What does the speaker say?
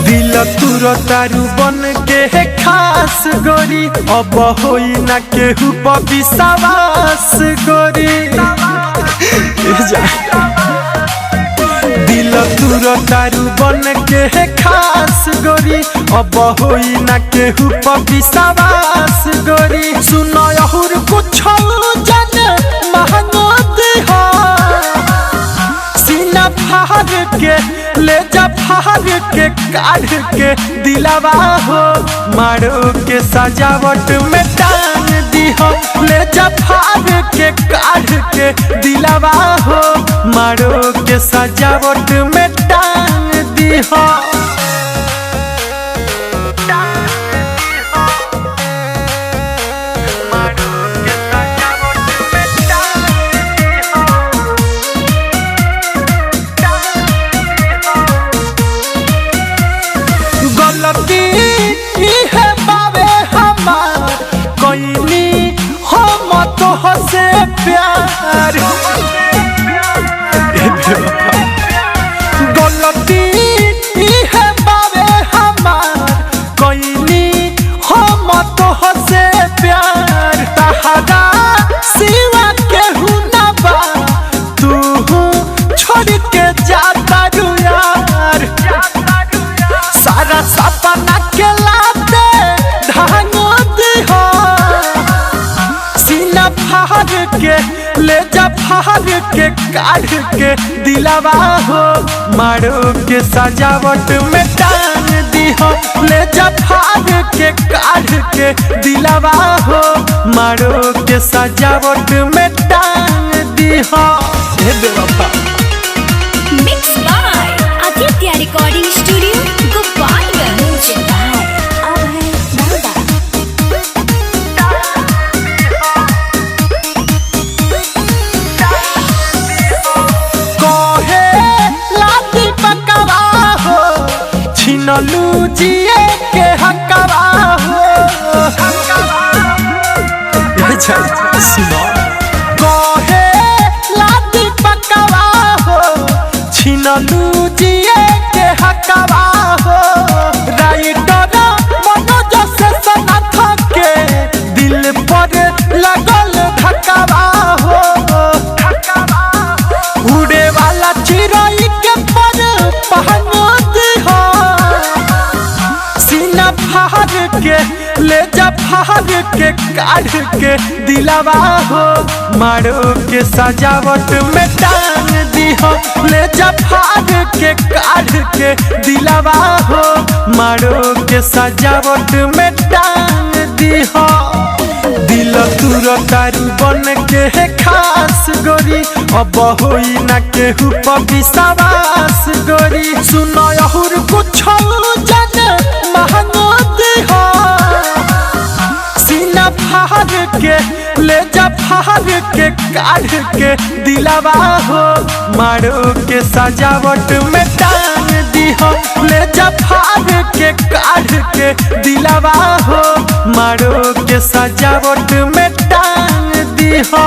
दिल तुर तारू बन के है खास गोरी, अब होई ना केहू पर विश्वास गोरी। दिल तुर तारू बन के है खास गोरी, अब होई ना केहू पर विश्वास गोरी। सुनो और कुछ जन महंगोती हो, सीना फाड़ के ले जा फाड़ के काढ़ के दिलावा हो, मारो के सजावट में टांग दी हो। ले जा फाड़ के काढ़ के दिलावा हो, मारो के सजावट में टांग दी हो। से प्यार गलती है बाबे हमार, कोई हम तो से प्यार। तहरा सिवा केहू ना बा, तू छोड़ के जाता रू यार। सारा सपना के लाते ढांगो दी हो, सीना फाड़ के ले जा फाड़ के काढ़ के दिलावा हो, मारो के सजावट में टांग दी हो। ले जा फाड़ के काढ़ के दिलावा हो, मारो के सजावट में टांग दी हो। Mix by Aditya recording studio Gopalganj. छिनलू जिए के हकवा हो, कहे लादी पकवा हो, छिनलू जिए के हकवा हो। राइटर मनोज से सनाथ के दिल पर लगल धकवा हो, उड़े वाला चिड़ै के पर पहनती हो। सीना फाड़ के ले जा फाड़ के काढ़ के दिलावा हो, मारो के सजावट में टांग दी हो। ले जा फाड़ के काढ़ के दिलावा हो, मारो के सजावट में टांग दी हो। दिल तुर तारू बन के है खास गोरी, अब होई ना केहू पर विश्वास गोरी। सुनो और कुछ जन महंगोती हो, सीना फाड़ के ले जा फाड़ के काढ़ के दिलावा हो, मारो के सजावट में टांग दी हो। ले जा फाड़ के काढ़ के दिलावा हो, मारो के सजावट में टांग दी हो।